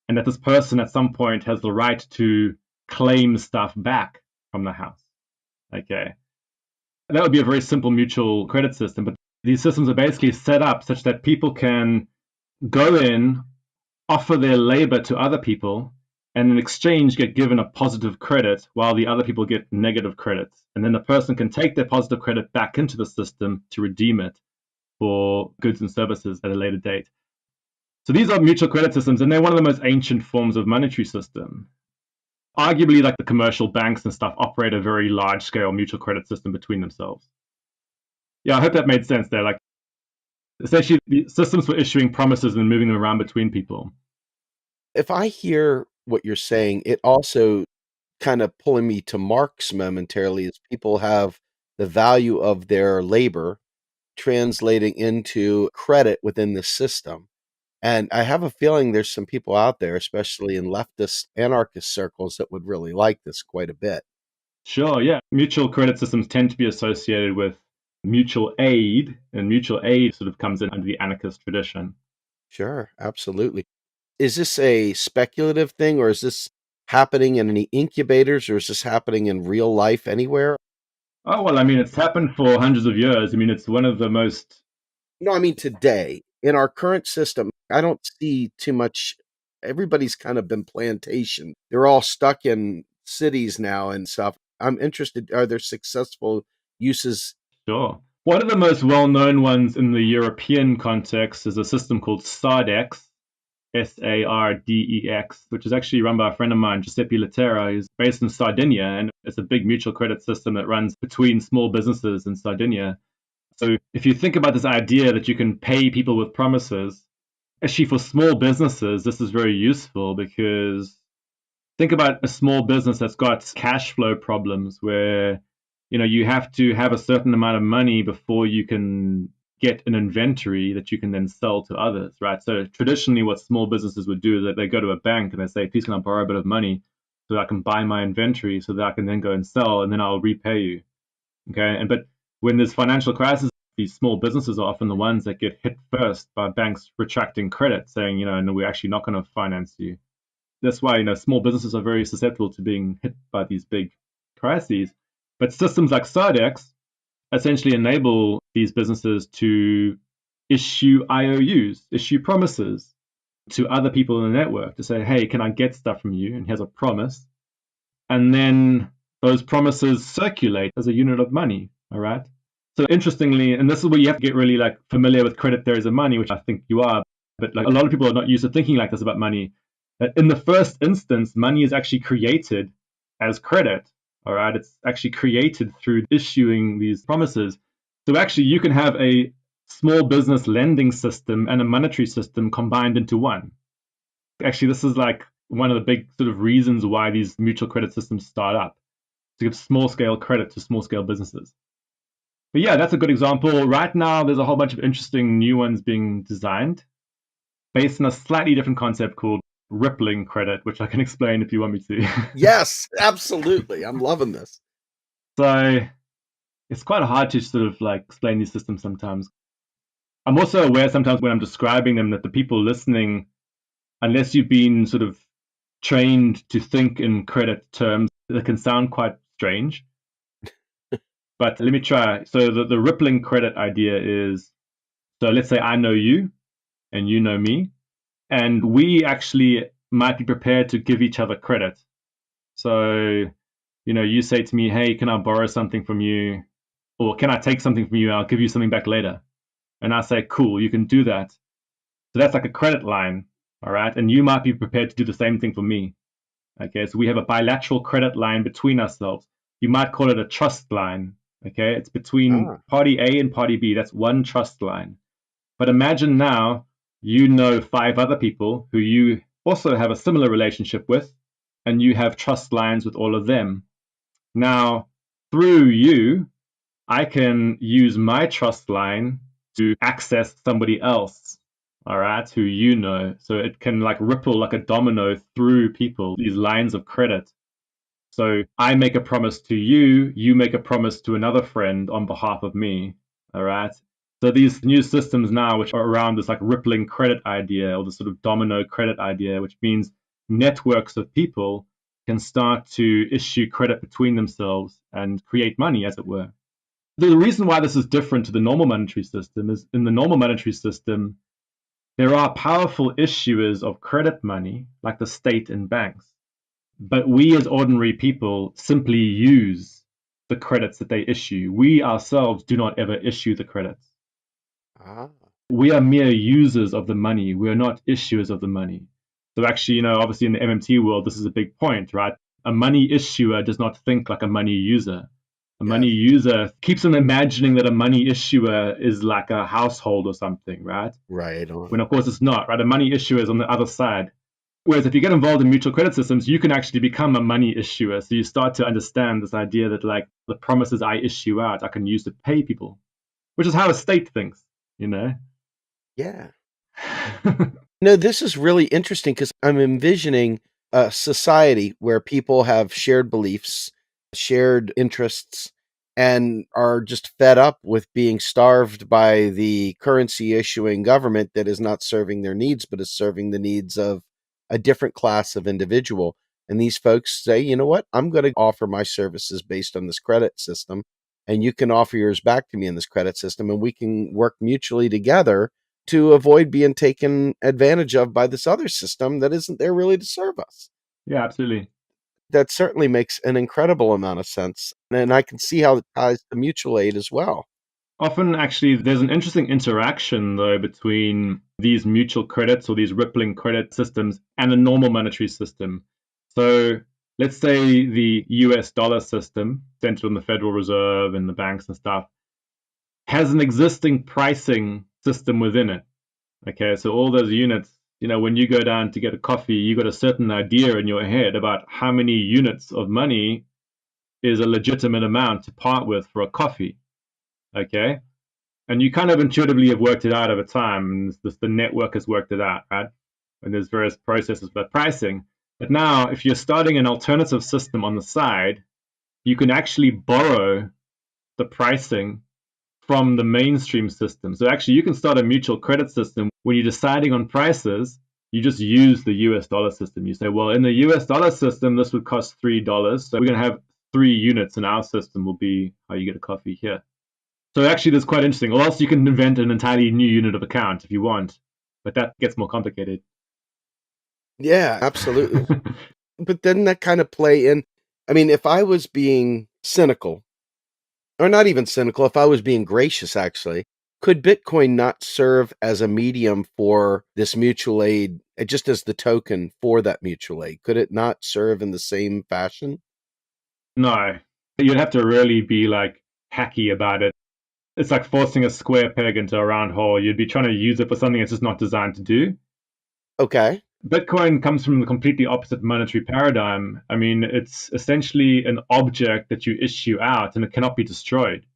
Speaker 1: and that this person at some point has the right to claim stuff back from the house. Okay. That would be a very simple mutual credit system, but these systems are basically set up such that people can go in, offer their labor to other people, and in exchange get given a positive credit while the other people get negative credits. And then the person can take their positive credit back into the system to redeem it for goods and services at a later date. So these are mutual credit systems, and they're one of the most ancient forms of monetary system. Arguably, like the commercial banks and stuff operate a very large-scale mutual credit system between themselves. Yeah, I hope that made sense there. Like, essentially, the systems for issuing promises and moving them around between people.
Speaker 7: If I hear what you're saying, it also kind of pulling me to Marx momentarily is people have the value of their labor translating into credit within the system. And I have a feeling there's some people out there, especially in leftist anarchist circles, that would really like this quite a bit.
Speaker 1: Sure, yeah. Mutual credit systems tend to be associated with mutual aid, and mutual aid sort of comes in under the anarchist tradition.
Speaker 7: Sure, absolutely. Is this a speculative thing, or is this happening in any incubators, or is this happening in real life anywhere?
Speaker 1: Oh, well, I mean, it's happened for hundreds of years. I mean, it's one of the most...
Speaker 7: No, I mean today. In our current system, I don't see too much. Everybody's kind of been plantation. They're all stuck in cities now and stuff. I'm interested, are there successful uses?
Speaker 1: Sure. One of the most well-known ones in the European context is a system called Sardex, Sardex, which is actually run by a friend of mine, Giuseppe Laterra, who's based in Sardinia, and it's a big mutual credit system that runs between small businesses in Sardinia. So if you think about this idea that you can pay people with promises, actually for small businesses, this is very useful because think about a small business that's got cash flow problems where you have to have a certain amount of money before you can get an inventory that you can then sell to others, right? So traditionally what small businesses would do is that they go to a bank and they say, please can I borrow a bit of money so that I can buy my inventory so that I can then go and sell and then I'll repay you. Okay. But when there's financial crisis, these small businesses are often the ones that get hit first by banks retracting credit, saying, no, we're actually not going to finance you. That's why, small businesses are very susceptible to being hit by these big crises. But systems like Sardex essentially enable these businesses to issue IOUs, issue promises to other people in the network to say, hey, can I get stuff from you? And here's a promise. And then those promises circulate as a unit of money, all right? So interestingly, and this is where you have to get really familiar with credit theories of money, which I think you are, but a lot of people are not used to thinking like this about money. In the first instance, money is actually created as credit. All right, it's actually created through issuing these promises. So actually, you can have a small business lending system and a monetary system combined into one. Actually, this is one of the big sort of reasons why these mutual credit systems start up, to give small scale credit to small scale businesses. But yeah, that's a good example. Right now, there's a whole bunch of interesting new ones being designed based on a slightly different concept called rippling credit, which I can explain if you want me to.
Speaker 7: Yes, absolutely. I'm loving this.
Speaker 1: So it's quite hard to sort of explain these systems sometimes. I'm also aware sometimes when I'm describing them that the people listening, unless you've been sort of trained to think in credit terms, it can sound quite strange. But let me try. So the rippling credit idea is, so let's say I know you and you know me, and we actually might be prepared to give each other credit. So, you say to me, hey, can I borrow something from you? Or can I take something from you and I'll give you something back later? And I say, cool, you can do that. So that's like a credit line, all right? And you might be prepared to do the same thing for me. Okay, so we have a bilateral credit line between ourselves. You might call it a trust line, okay? It's between party A and party B. That's one trust line. But imagine now you know 5 other people who you also have a similar relationship with, and you have trust lines with all of them. Now, through you, I can use my trust line to access somebody else, all right, who you know. So it can ripple like a domino through people, these lines of credit. So I make a promise to you, you make a promise to another friend on behalf of me, all right? So these new systems now, which are around this rippling credit idea or the sort of domino credit idea, which means networks of people can start to issue credit between themselves and create money, as it were. The reason why this is different to the normal monetary system is in the normal monetary system, there are powerful issuers of credit money, like the state and banks. But we as ordinary people simply use the credits that they issue. We ourselves do not ever issue the credits.
Speaker 7: Ah.
Speaker 1: We are mere users of the money. We are not issuers of the money. So actually, obviously in the MMT world, this is a big point, right? A money issuer does not think like a money user. A money user keeps on imagining that a money issuer is like a household or something, right?
Speaker 7: Right.
Speaker 1: When of course it's not, right? A money issuer is on the other side. Whereas if you get involved in mutual credit systems, you can actually become a money issuer. So you start to understand this idea that like the promises I issue out, I can use to pay people, which is how a state thinks,
Speaker 7: Yeah. No, this is really interesting because I'm envisioning a society where people have shared beliefs, shared interests, and are just fed up with being starved by the currency issuing government that is not serving their needs, but is serving the needs of a different class of individual. And these folks say, you know what? I'm going to offer my services based on this credit system, and you can offer yours back to me in this credit system, and we can work mutually together to avoid being taken advantage of by this other system that isn't there really to serve us.
Speaker 1: Yeah, absolutely.
Speaker 7: That certainly makes an incredible amount of sense. And I can see how it ties to mutual aid as well.
Speaker 1: Often, actually, there's an interesting interaction, though, between these mutual credits or these rippling credit systems and the normal monetary system. So let's say the US dollar system, centered on the Federal Reserve and the banks and stuff, has an existing pricing system within it. Okay, so all those units, when you go down to get a coffee, you got a certain idea in your head about how many units of money is a legitimate amount to part with for a coffee. Okay, and you kind of intuitively have worked it out over time, and the network has worked it out, right? And there's various processes for pricing. But now, if you're starting an alternative system on the side, you can actually borrow the pricing from the mainstream system. So actually, you can start a mutual credit system. When you're deciding on prices, you just use the US dollar system. You say, well, in the US dollar system, this would cost $3. So we're going to have 3 units in our system will be how you get a coffee here. So actually, that's quite interesting. Or else you can invent an entirely new unit of account if you want. But that gets more complicated.
Speaker 7: Yeah, absolutely. But doesn't that kind of play in? I mean, if I was being cynical, or not even cynical, if I was being gracious, actually, could Bitcoin not serve as a medium for this mutual aid, just as the token for that mutual aid? Could it not serve in the same fashion?
Speaker 1: No, you'd have to really be like hacky about it. It's like forcing a square peg into a round hole. You'd be trying to use it for something it's just not designed to do.
Speaker 7: Okay.
Speaker 1: Bitcoin comes from the completely opposite monetary paradigm. I mean, it's essentially an object that you issue out and it cannot be destroyed.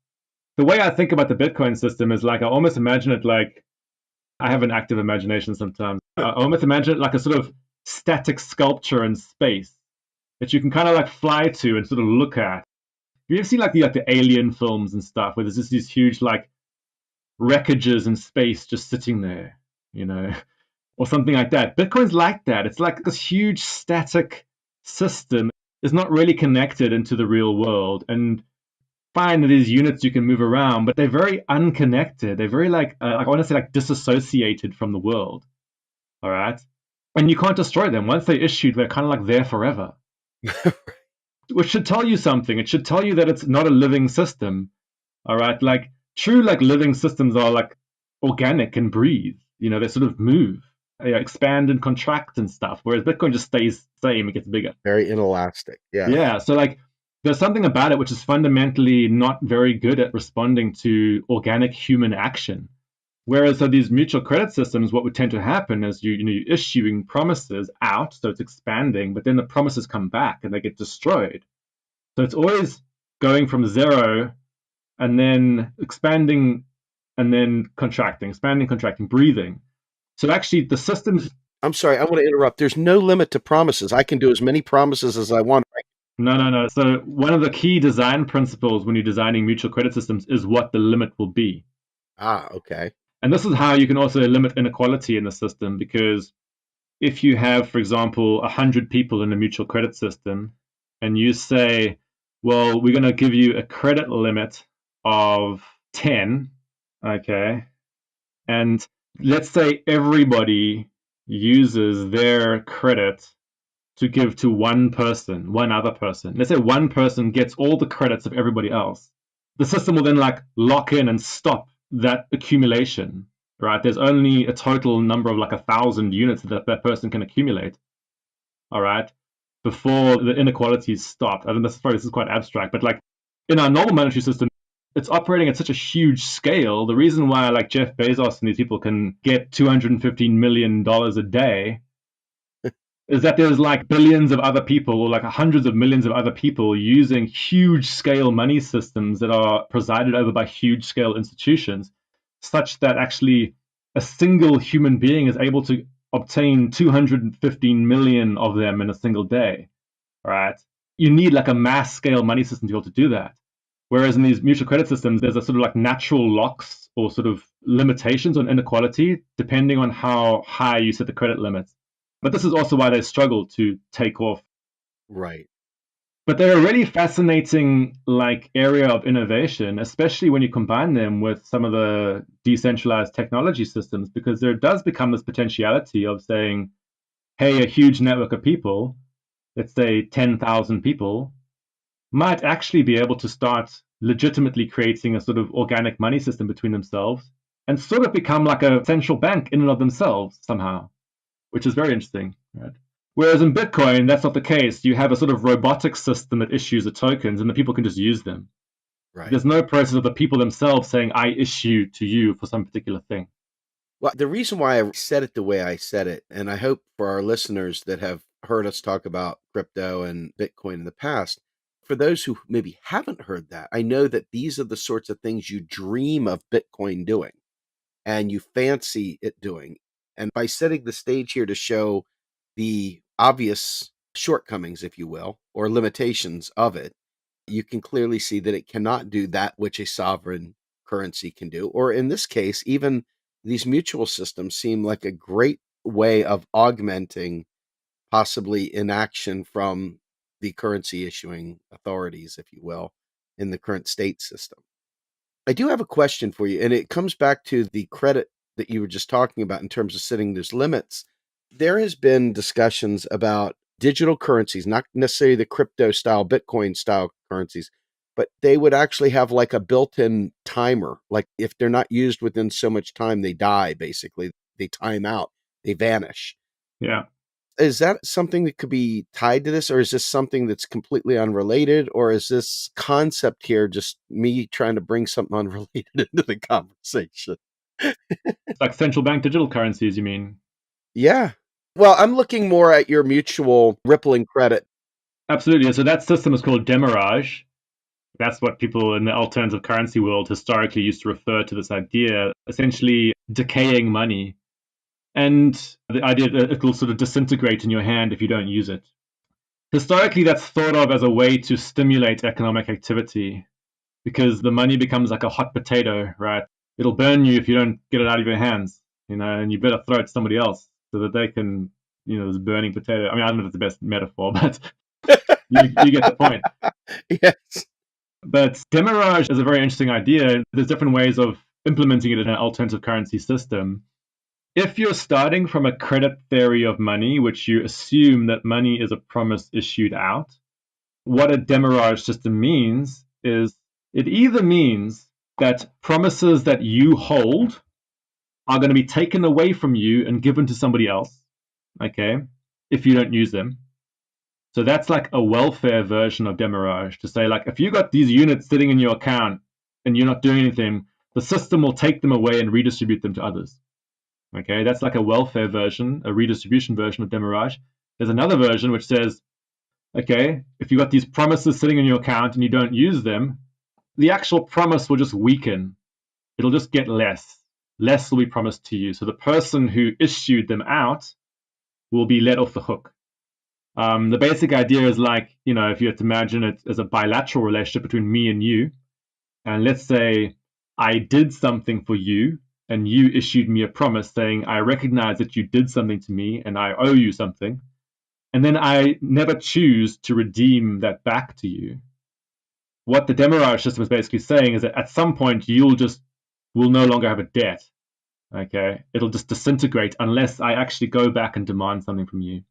Speaker 1: The way I think about the Bitcoin system is like I almost imagine it like I have an active imagination sometimes. I almost imagine it like a sort of static sculpture in space that you can kind of like fly to and sort of look at. You ever seen like the alien films and stuff where there's just these huge like wreckages in space just sitting there, or something like that. Bitcoin's like that. It's like this huge static system. It's not really connected into the real world. And fine, there's units you can move around, but they're very unconnected. They're very like I want to say like disassociated from the world. All right, and you can't destroy them. Once they're issued, they're kind of like there forever. Which should tell you something. It should tell you that it's not a living system. All right, like true like living systems are like organic and breathe. They sort of move. Expand and contract and stuff, whereas Bitcoin just stays the same. It gets bigger.
Speaker 7: Very inelastic. Yeah.
Speaker 1: Yeah. So like there's something about it which is fundamentally not very good at responding to organic human action. Whereas so these mutual credit systems, what would tend to happen is you're issuing promises out, so it's expanding, but then the promises come back and they get destroyed. So it's always going from zero and then expanding and then contracting, expanding, contracting, breathing. So actually the systems...
Speaker 7: I'm sorry, I want to interrupt. There's no limit to promises. I can do as many promises as I want.
Speaker 1: No. So one of the key design principles when you're designing mutual credit systems is what the limit will be.
Speaker 7: Ah, okay.
Speaker 1: And this is how you can also limit inequality in the system, because if you have, for example, 100 people in a mutual credit system, and you say, well, we're going to give you a credit limit of 10, okay, and let's say everybody uses their credit to give to one person, one other person. Let's say one person gets all the credits of everybody else. The system will then like lock in and stop that accumulation, right? There's only a total number of like 1,000 units that that person can accumulate, all right, before the inequalities stop. I don't know, this is quite abstract, but like in our normal monetary system, it's operating at such a huge scale. The reason why like Jeff Bezos and these people can get $215 million a day is that there's like billions of other people or like hundreds of millions of other people using huge scale money systems that are presided over by huge scale institutions, such that actually a single human being is able to obtain 215 million of them in a single day, right? You need like a mass scale money system to be able to do that. Whereas in these mutual credit systems, there's a sort of like natural locks or sort of limitations on inequality depending on how high you set the credit limits. But this is also why they struggle to take off.
Speaker 7: Right.
Speaker 1: But they're a really fascinating like area of innovation, especially when you combine them with some of the decentralized technology systems, because there does become this potentiality of saying, hey, a huge network of people, let's say 10,000 people, might actually be able to start legitimately creating a sort of organic money system between themselves and sort of become like a central bank in and of themselves somehow, which is very interesting, right? Whereas in Bitcoin, that's not the case. You have a sort of robotic system that issues the tokens and the people can just use them.
Speaker 7: Right.
Speaker 1: There's no process of the people themselves saying, I issue to you for some particular thing.
Speaker 7: Well, the reason why I said it the way I said it, and I hope for our listeners that have heard us talk about crypto and Bitcoin in the past, for those who maybe haven't heard that, I know that these are the sorts of things you dream of Bitcoin doing and you fancy it doing. And by setting the stage here to show the obvious shortcomings, if you will, or limitations of it, you can clearly see that it cannot do that which a sovereign currency can do. Or in this case, even these mutual systems seem like a great way of augmenting possibly inaction from the currency issuing authorities, if you will, in the current state system. I do have a question for you, and it comes back to the credit that you were just talking about in terms of setting those limits. There has been discussions about digital currencies, not necessarily the crypto style, Bitcoin style currencies, but they would actually have like a built-in timer. Like if they're not used within so much time, they die, basically. They time out, they vanish.
Speaker 1: Yeah.
Speaker 7: Is that something that could be tied to this, or is this something that's completely unrelated, or is this concept here just me trying to bring something unrelated into the conversation?
Speaker 1: It's like central bank digital currencies, you mean?
Speaker 7: Yeah. Well, I'm looking more at your mutual rippling credit.
Speaker 1: Absolutely. So that system is called demurrage. That's what people in the alternative currency world historically used to refer to this idea, essentially decaying money. And the idea that it will sort of disintegrate in your hand if you don't use it. Historically, that's thought of as a way to stimulate economic activity because the money becomes like a hot potato, right? It'll burn you if you don't get it out of your hands, and you better throw it to somebody else so that they can, this burning potato. I mean, I don't know if it's the best metaphor, but you get the point.
Speaker 7: Yes.
Speaker 1: But demurrage is a very interesting idea. There's different ways of implementing it in an alternative currency system. If you're starting from a credit theory of money, which you assume that money is a promise issued out, what a demurrage system means is it either means that promises that you hold are going to be taken away from you and given to somebody else, okay, if you don't use them. So that's like a welfare version of demurrage, to say like if you got these units sitting in your account and you're not doing anything, the system will take them away and redistribute them to others. Okay, that's like a welfare version, a redistribution version of demurrage. There's another version which says, okay, if you've got these promises sitting in your account and you don't use them, the actual promise will just weaken. It'll just get less. Less will be promised to you. So the person who issued them out will be let off the hook. The basic idea is like, if you have to imagine it as a bilateral relationship between me and you, and let's say I did something for you, and you issued me a promise saying, I recognize that you did something to me and I owe you something. And then I never choose to redeem that back to you. what the demurrage system is basically saying is that at some point will no longer have a debt. Okay, it'll just disintegrate unless I actually go back and demand something from you.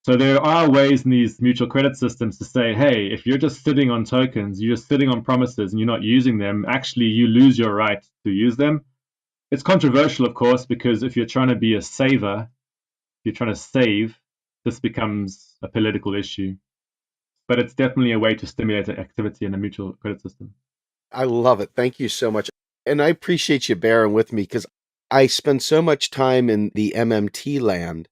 Speaker 1: So there are ways in these mutual credit systems to say, hey, if you're just sitting on tokens, you're just sitting on promises and you're not using them, actually you lose your right to use them. It's controversial, of course, because if you're trying to be a saver, if you're trying to save, this becomes a political issue. But it's definitely a way to stimulate activity in a mutual credit system.
Speaker 7: I love it. Thank you so much. And I appreciate you bearing with me because I spend so much time in the MMT land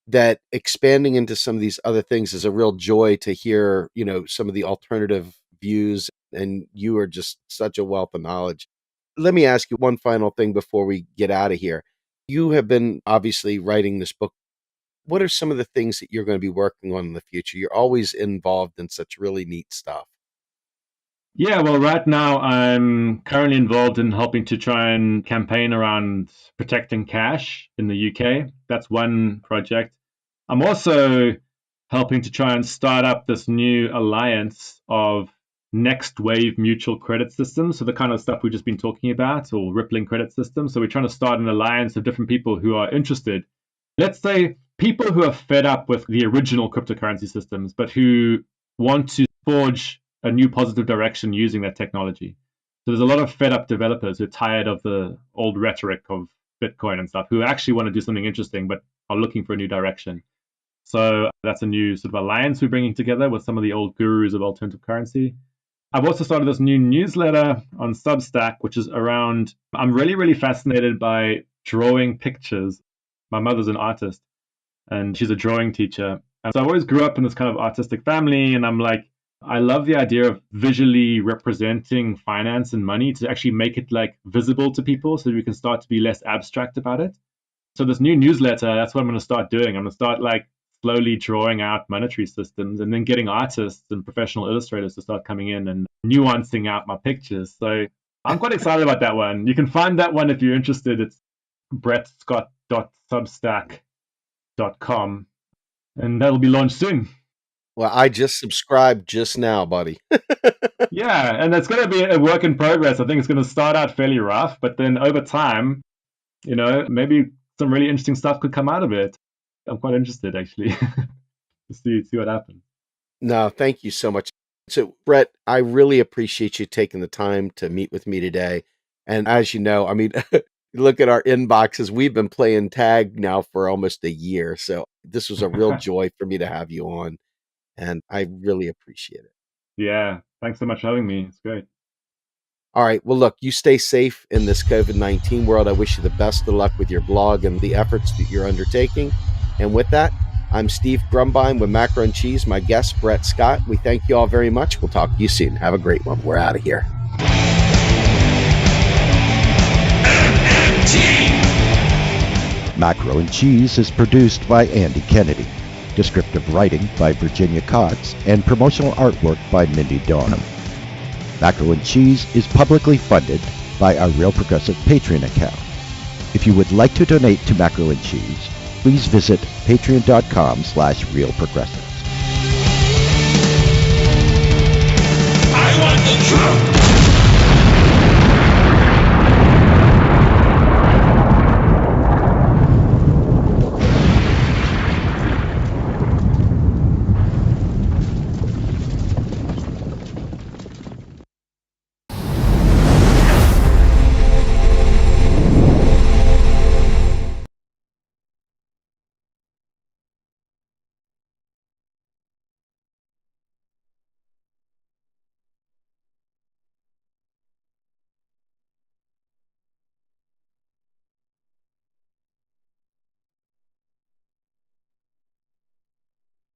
Speaker 7: that expanding into some of these other things is a real joy to hear, some of the alternative views. And you are just such a wealth of knowledge. Let me ask you one final thing before we get out of here. You have been obviously writing this book. What are some of the things that you're going to be working on in the future? You're always involved in such really neat stuff.
Speaker 1: Yeah, well, right now I'm currently involved in helping to try and campaign around protecting cash in the UK. That's one project. I'm also helping to try and start up this new alliance of next wave mutual credit systems. So the kind of stuff we've just been talking about, or rippling credit systems. So we're trying to start an alliance of different people who are interested. Let's say people who are fed up with the original cryptocurrency systems, but who want to forge a new positive direction using that technology. So there's a lot of fed up developers who are tired of the old rhetoric of Bitcoin and stuff, who actually want to do something interesting, but are looking for a new direction. So that's a new sort of alliance we're bringing together with some of the old gurus of alternative currency. I've also started this new newsletter on Substack, which is around, I'm really, really fascinated by drawing pictures. My mother's an artist and she's a drawing teacher. And so I always grew up in this kind of artistic family, and I'm like, I love the idea of visually representing finance and money to actually make it like visible to people so we can start to be less abstract about it. So this new newsletter, that's what I'm going to start doing. I'm going to start like slowly drawing out monetary systems and then getting artists and professional illustrators to start coming in and nuancing out my pictures. So I'm quite excited about that one. You can find that one if you're interested. It's brettscott.substack.com, and that'll be launched soon.
Speaker 7: Well, I just subscribed just now, buddy.
Speaker 1: Yeah, and it's going to be a work in progress. I think it's going to start out fairly rough, but then over time, maybe some really interesting stuff could come out of it. I'm quite interested, actually, to see what happens.
Speaker 7: No, thank you so much. So, Brett, I really appreciate you taking the time to meet with me today. And as you know, I mean, look at our inboxes. We've been playing tag now for almost a year. So this was a real joy for me to have you on. And I really appreciate it.
Speaker 1: Yeah. Thanks so much for having me. It's great.
Speaker 7: All right. Well, look, you stay safe in this COVID-19 world. I wish you the best of luck with your blog and the efforts that you're undertaking. And with that, I'm Steve Grumbine with Macro and Cheese. My guest, Brett Scott. We thank you all very much. We'll talk to you soon. Have a great one. We're out of here.
Speaker 8: Macro and Cheese is produced by Andy Kennedy. Descriptive writing by Virginia Cox, and promotional artwork by Mindy Donham. Macro and Cheese is publicly funded by our Real Progressive Patreon account. If you would like to donate to Macro and Cheese, please visit patreon.com/realprogressives.
Speaker 3: I want the truth.